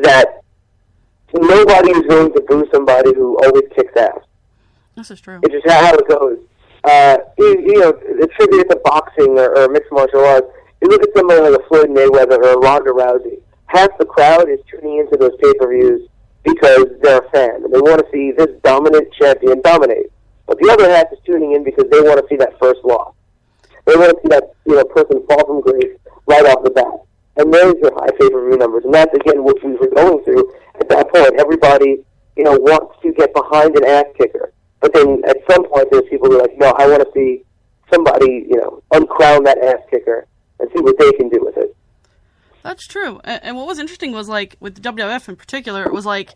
that nobody is willing to boo somebody who always kicks ass. This is true. It's just how it goes. Attributed to boxing or mixed martial arts, you look at somebody like a Floyd Mayweather or a Ronda Rousey, half the crowd is tuning into those pay-per-views because they're a fan, and they want to see this dominant champion dominate. But the other half is tuning in because they want to see that first loss. They want to see that person fall from grace right off the bat. And there's your high pay-per-view numbers. And that's, again, what we were going through at that point. Everybody, wants to get behind an ass kicker. But then at some point there's people who are like, no, I want to see somebody, uncrown that ass kicker and see what they can do with it. That's true. And what was interesting was, like, with the WWF in particular, it was like,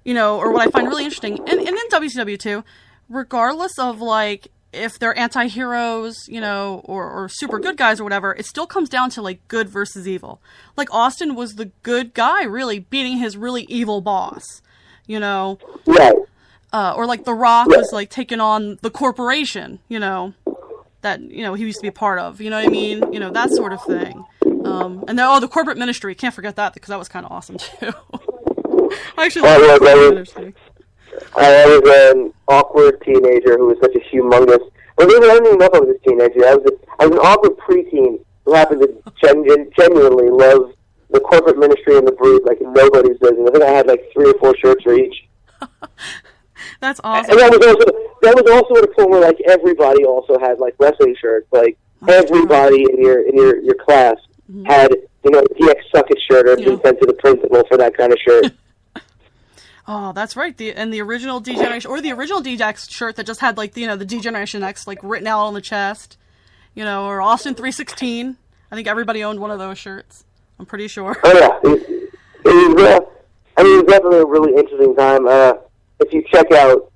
or what I find really interesting, and in WCW too, regardless of, like, if they're anti-heroes, or super good guys or whatever, it still comes down to, like, good versus evil. Like, Austin was the good guy, really, beating his really evil boss, Right. Or, like, The Rock was, like, taking on the corporation, that, he used to be a part of, you know what I mean? That sort of thing. And then, the corporate ministry, can't forget that, because that was kind of awesome, too. I actually love the corporate ministry. I was an awkward teenager who was such a humongous... I don't even know if I was a teenager. I was an awkward preteen who happened to genuinely love the corporate ministry and the Brood like nobody's business. I think I had like 3 or 4 shirts for each. That's awesome. And that was also at a point where like everybody also had like wrestling shirts. Like everybody in your class had DX Suck It shirt or been sent to the principal for that kind of shirt. Oh, that's right. The original D-Generation, or the original D-X shirt that just had, like, the D-Generation X, like, written out on the chest, or Austin 316. I think everybody owned one of those shirts. I'm pretty sure. Oh, yeah. It was definitely a really interesting time. If you check out,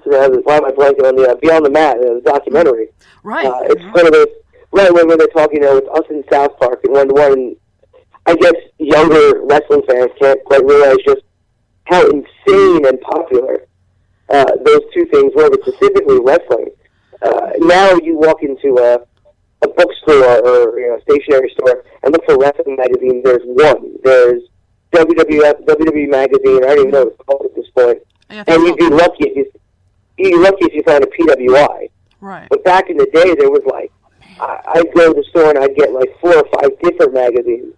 why am I blanking on the Beyond the Mat, the documentary? Right. It's one of those, right when they're talking, with us in South Park, and one, I guess, younger wrestling fans can't quite realize just how insane and popular those two things were, but specifically wrestling. Now you walk into a bookstore or a stationery store and look for wrestling magazines. There's one. There's WWE magazine. I don't even know what it's called at this point. And you'd be lucky if you found a PWI. Right. But back in the day, there was like I'd go to the store and I'd get like 4 or 5 different magazines.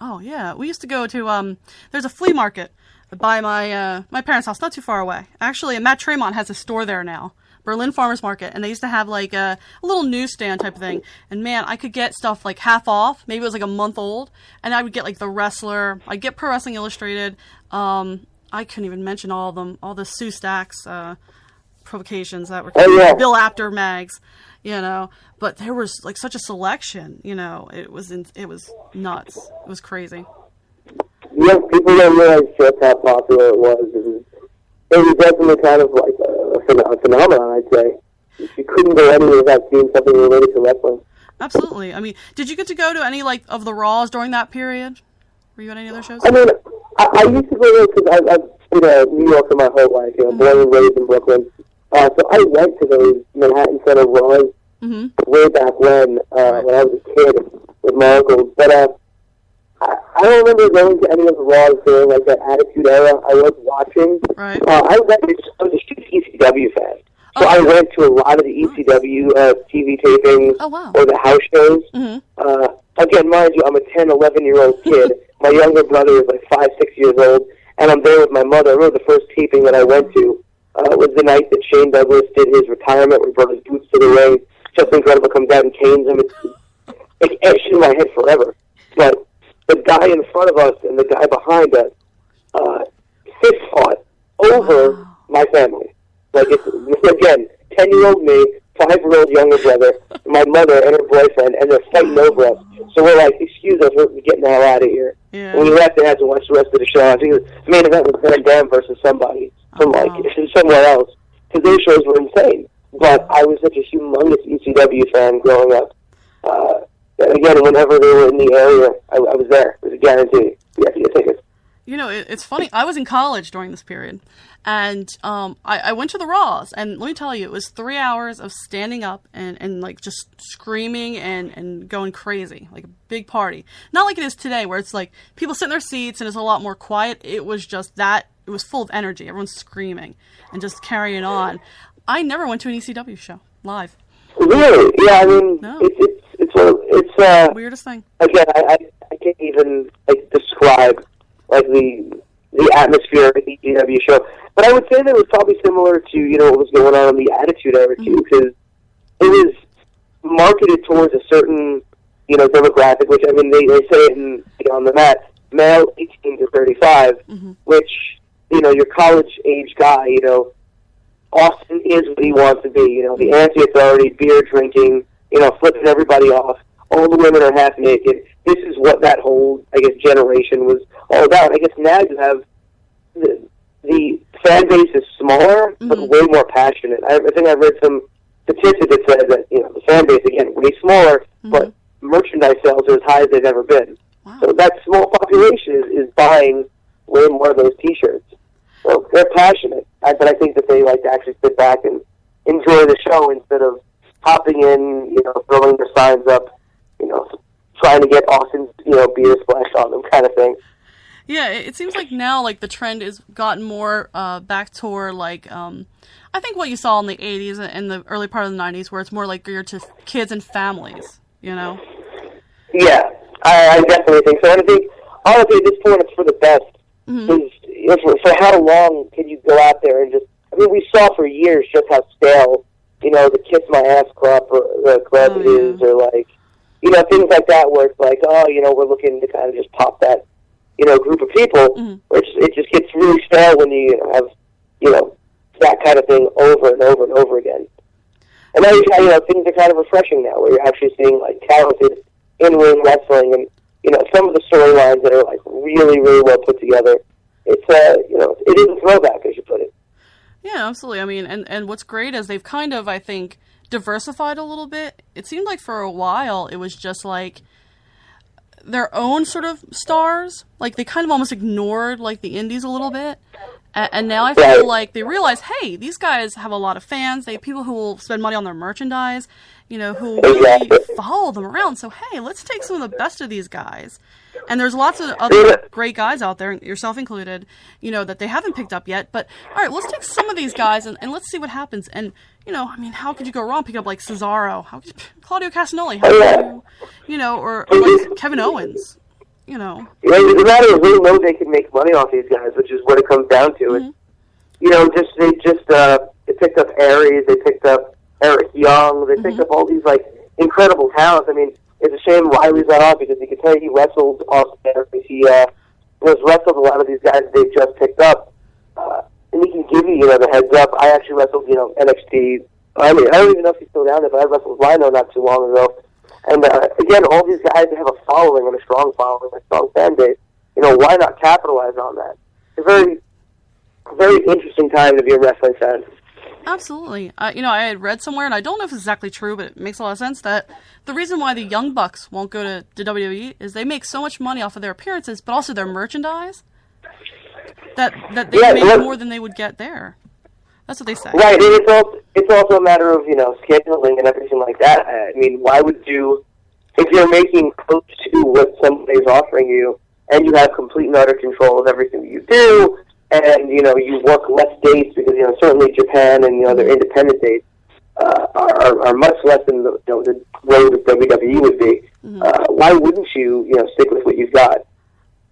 Oh yeah, we used to go to there's a flea market by my parents' house, not too far away. Actually, Matt Tremont has a store there now, Berlin Farmers Market, and they used to have like a little newsstand type of thing. And man, I could get stuff like half off. Maybe it was like a month old, and I would get like The Wrestler. I'd get Pro Wrestling Illustrated. I couldn't even mention all of them, all the Sue Stacks publications that were Bill Apter mags, But there was like such a selection, It was nuts. It was crazy. Yeah, people don't realize just how popular it was. It was definitely kind of like a phenomenon, I'd say. You couldn't go anywhere without seeing something related to wrestling. Absolutely. I mean, did you get to go to any like of the Raws during that period? Were you at any other shows? I mean, I used to go there because I've been a New Yorker my whole life, born and raised in Brooklyn. So I went to those Manhattan Center Raws way back when I was a kid with my uncles. But I don't remember going to any of the Raws during like that Attitude Era. I was watching. Right. I was a huge ECW fan. So I went to a lot of the ECW TV tapings or the house shows. Again, mind you, I'm a 10, 11-year-old kid. My younger brother is like 5, 6 years old, and I'm there with my mother. I remember the first taping that I went to was the night that Shane Douglas did his retirement, where he brought his boots to the ring. Just Incredible comes out and canes him. It's etched in my head forever. But the guy in front of us and the guy behind us fist fought over my family. Like, it's, again, 10-year-old me, 5-year-old younger brother, my mother and her boyfriend, and they're fighting over us. So we're like, excuse us, we're getting the hell out of here. Yeah. And we left and had to watch the rest of the show. I think the main event was Van Damme versus somebody from somewhere else, because those shows were insane. But I was such a humongous ECW fan growing up. And again, whenever they were in the area, I was there. It was a guarantee. You have to get tickets. You know, it's funny. I was in college during this period, and I went to the Raws, and let me tell you, it was 3 hours of standing up and like just screaming and going crazy, like a big party. Not like it is today, where it's like people sit in their seats and it's a lot more quiet. It was just that, it was full of energy. Everyone's screaming and just carrying on. I never went to an ECW show live. Really? Yeah, I mean, No. it's Weirdest thing. Again, I can't even like describe like the atmosphere of the ECW show, but I would say that it was probably similar to what was going on in the Attitude Era too, because it was marketed towards a certain demographic, which I mean they say it on the mat, male 18 to 35, which your college age guy, Austin is what he wants to be, the anti-authority, beer drinking, flipping everybody off. All the women are half naked. This is what that whole, I guess, generation was all about. I guess now you have the fan base is smaller, but way more passionate. I think I read some statistic that said that the fan base, again, way smaller, but merchandise sales are as high as they've ever been. Wow. So that small population is buying way more of those T-shirts. So they're passionate, but I think that they like to actually sit back and enjoy the show instead of hopping in, throwing their signs up, trying to get Austin's, beer splashed on them kind of thing. Yeah, it seems like now, like, the trend has gotten more back toward, like, I think what you saw in the 80s and the early part of the 90s, where it's more, like, geared to kids and families, Yeah, I definitely think so. And I think, honestly, at this point, it's for the best. For how long can you go out there and just... I mean, we saw for years just how stale, the Kiss My Ass Club is, or, like... things like that where it's like, we're looking to kind of just pop that, group of people. It just gets really stale when you have, that kind of thing over and over and over again. And now things are kind of refreshing now, where you're actually seeing like talented in-ring wrestling and some of the storylines that are like really, really well put together. It's it is a throwback, as you put it. Yeah, absolutely. I mean, and what's great is they've kind of, I think, diversified a little bit. It seemed like for a while it was just like their own sort of stars. Like they kind of almost ignored like the indies a little bit. And now I feel like they realize, hey, these guys have a lot of fans. They have people who will spend money on their merchandise, who really follow them around. So, hey, let's take some of the best of these guys. And there's lots of other great guys out there, yourself included, that they haven't picked up yet. But, all right, let's take some of these guys and let's see what happens. And, I mean, how could you go wrong picking up, like, Cesaro? How could Claudio Castagnoli? How could you, or like Kevin Owens? The matter is, they know they can make money off these guys, which is what it comes down to. They picked up Aries, they picked up Eric Young, they picked up all these like incredible talents. I mean, it's a shame Riley's not on because you can tell he wrestled Austin Aries. He has wrestled a lot of these guys they've just picked up, and he can give you the heads up. I actually wrestled NXT. I mean, I don't even know if he's still down there, but I wrestled Rhino not too long ago. And again, all these guys have a following and a strong following, a strong fan base. Why not capitalize on that? It's a very, very interesting time to be a wrestling fan. Absolutely. I had read somewhere, and I don't know if it's exactly true, but it makes a lot of sense, that the reason why the Young Bucks won't go to WWE is they make so much money off of their appearances, but also their merchandise, that they make more than they would get there. That's what they say. Right, and it's also a matter of, scheduling and everything like that. I mean, why would you, if you're making close to what somebody's offering you, and you have complete and utter control of everything you do, and, you work less dates, because, certainly Japan and, their independent dates are much less than the road of WWE would be. Why wouldn't you, stick with what you've got?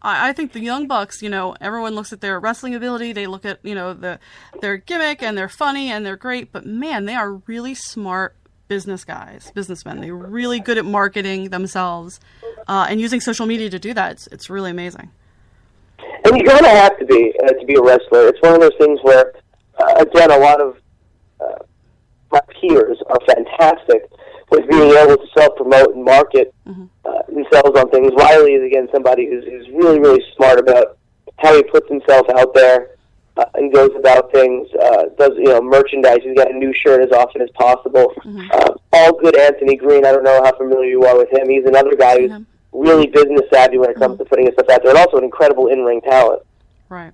I think the Young Bucks, everyone looks at their wrestling ability, they look at, their gimmick, and they're funny, and they're great, but man, they are really smart businessmen. They're really good at marketing themselves, and using social media to do that. It's really amazing. And you kind of have to be a wrestler. It's one of those things where, again, a lot of my peers are fantastic with being able to self-promote and market themselves on things. Riley is, again, somebody who's really, really smart about how he puts himself out there and goes about things, does, merchandise. He's got a new shirt as often as possible. All good Anthony Green. I don't know how familiar you are with him. He's another guy who's really business savvy when it comes to putting his stuff out there, and also an incredible in-ring talent. Right.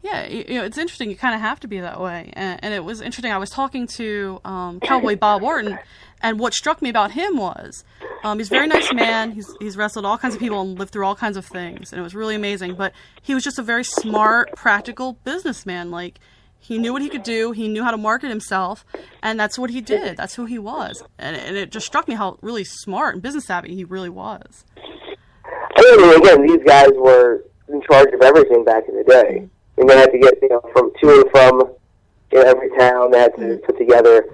Yeah, it's interesting. You kind of have to be that way. And it was interesting. I was talking to Cowboy Bob Orton, and what struck me about him was he's a very nice man. He's wrestled all kinds of people and lived through all kinds of things, and it was really amazing. But he was just a very smart, practical businessman. Like, he knew what he could do. He knew how to market himself, and that's what he did. That's who he was. And it just struck me how really smart and business savvy he really was. I mean, again, these guys were in charge of everything back in the day. And they had to get, from to and from every town. They had to put together,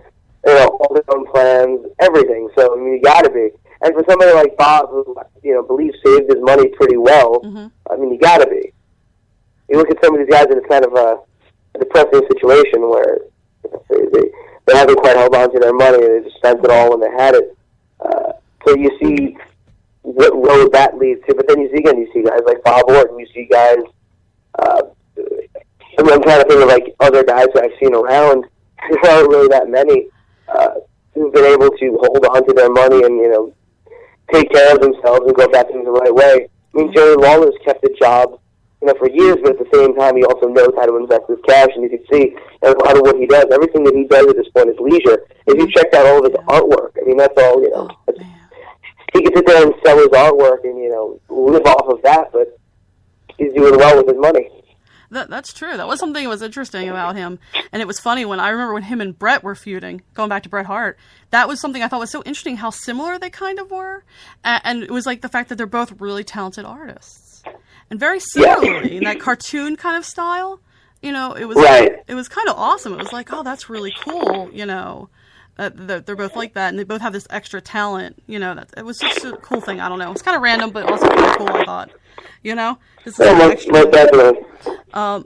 all their own plans, everything. So, I mean, you got to be. And for somebody like Bob, who, believes saved his money pretty well, I mean, you got to be. You look at some of these guys, and it's kind of a depressing situation where they haven't quite held on to their money. They just spent it all when they had it. So you see what road that leads to. But then you see guys like Bob Orton. You see guys... I'm trying to think of other guys who I've seen around. There aren't really that many who've been able to hold on to their money and take care of themselves and go about things the right way. I mean, Jerry Lawler's kept a job for years, but at the same time, he also knows how to invest his cash. And you can see a lot of what he does. Everything that he does at this point is leisure. If you check out all of his artwork, I mean, that's all. He can sit there and sell his artwork and live off of that, but he's doing well with his money. That's true. That was something that was interesting about him. And it was funny I remember when him and Bret were feuding, going back to Bret Hart, that was something I thought was so interesting how similar they kind of were. And it was like the fact that they're both really talented artists. And very similarly, in that cartoon kind of style, it was it was kind of awesome. It was like, oh, that's really cool, they're both like that, and they both have this extra talent, it was just a cool thing. I don't know. It's kind of random, but also kind of cool, I thought. This is definitely.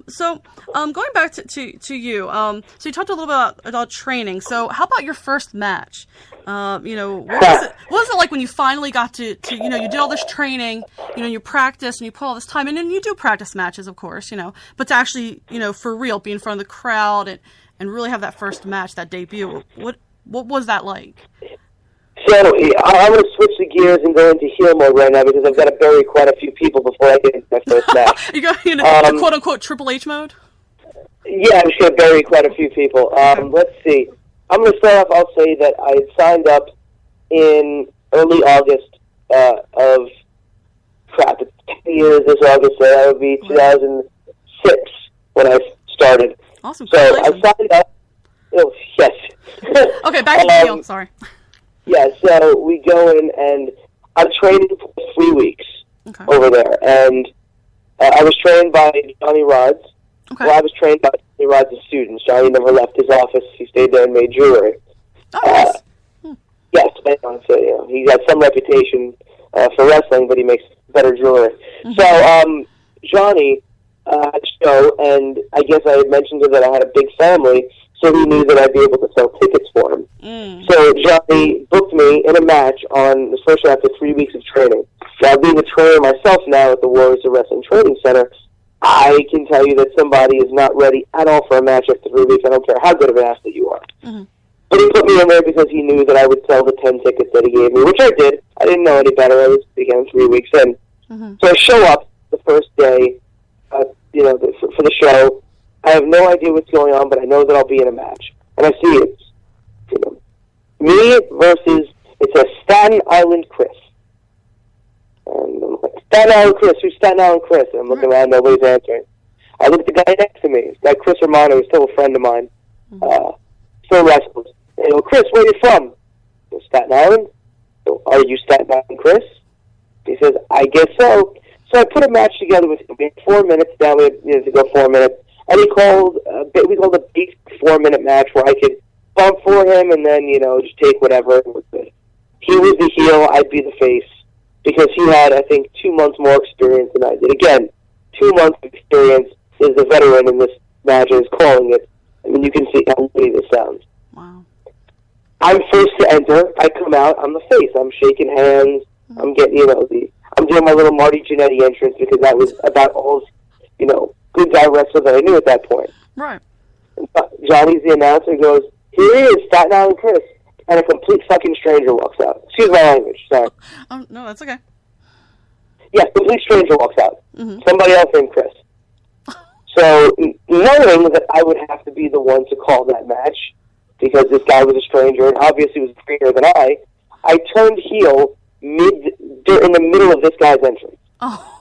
So, going back to you, so you talked a little bit about training. So, how about your first match? What was it like when you finally got to you did all this training, you practiced and you put all this time in, and you do practice matches, of course, but to actually, for real, be in front of the crowd and really have that first match, that debut, what was that like? So I'm going to switch the gears and go into heel mode right now because I've got to bury quite a few people before I get into my first match. You go into quote-unquote Triple H mode? Yeah, I'm just going to bury quite a few people. Let's see. I'm going to start off, I'll say that I signed up in early August of, 10 years this August, so that would be 2006 when I started. Awesome. So I signed up. Oh, yes. Okay, back to the heel, sorry. Yeah, so we go in, and I'm training for 3 weeks over there. And I was trained by Johnny Rods. Okay. Well, I was trained by Johnny Rods' students. Johnny never left his office. He stayed there and made jewelry. Oh, nice. Yes, so, he got some reputation for wrestling, but he makes better jewelry. Mm-hmm. So Johnny had a show, and I guess I had mentioned to him that I had a big family, so he knew that I'd be able to sell tickets for him. So Johnny booked me in a match on the first after 3 weeks of training. Now, being a trainer myself now at the Warriors of Wrestling Training Center, I can tell you that somebody is not ready at all for a match after 3 weeks. I don't care how good of an athlete you are. Mm-hmm. But he put me in there because he knew that I would sell the 10 tickets that he gave me, which I did. I didn't know any better. I was, again, 3 weeks in. Mm-hmm. So I show up the first day, for the show. I have no idea what's going on, but I know that I'll be in a match. And I see it's me versus, it says Staten Island Chris. And I'm like, Staten Island Chris, who's Staten Island Chris? And I'm looking around, nobody's answering. I look at the guy next to me. It's guy Chris Romano, who's still a friend of mine. Still wrestles. And I go, Chris, where are you from? I go, Staten Island. So, are you Staten Island Chris? He says, I guess so. So I put a match together with him. We had 4 minutes down. We had to go 4 minutes. And we called a big 4 minute match where I could bump for him and then, just take whatever. He was the heel, I'd be the face. Because he had, I think, 2 months more experience than I did. Again, 2 months of experience is the veteran in this match and is calling it. I mean, you can see how funny this sounds. Wow. I'm first to enter. I come out. I'm the face. I'm shaking hands. Mm-hmm. I'm getting, I'm doing my little Marty Jannetty entrance because that was about all, good guy wrestler that I knew at that point. Right. And Johnny's the announcer. He goes, here he is, Staten Island Chris. And a complete fucking stranger walks out. Excuse my language. Sorry. No, that's okay. Yes, the complete stranger walks out. Mm-hmm. Somebody else named Chris. So, knowing that I would have to be the one to call that match, because this guy was a stranger and obviously was greener than I turned heel in the middle of this guy's entrance. Oh.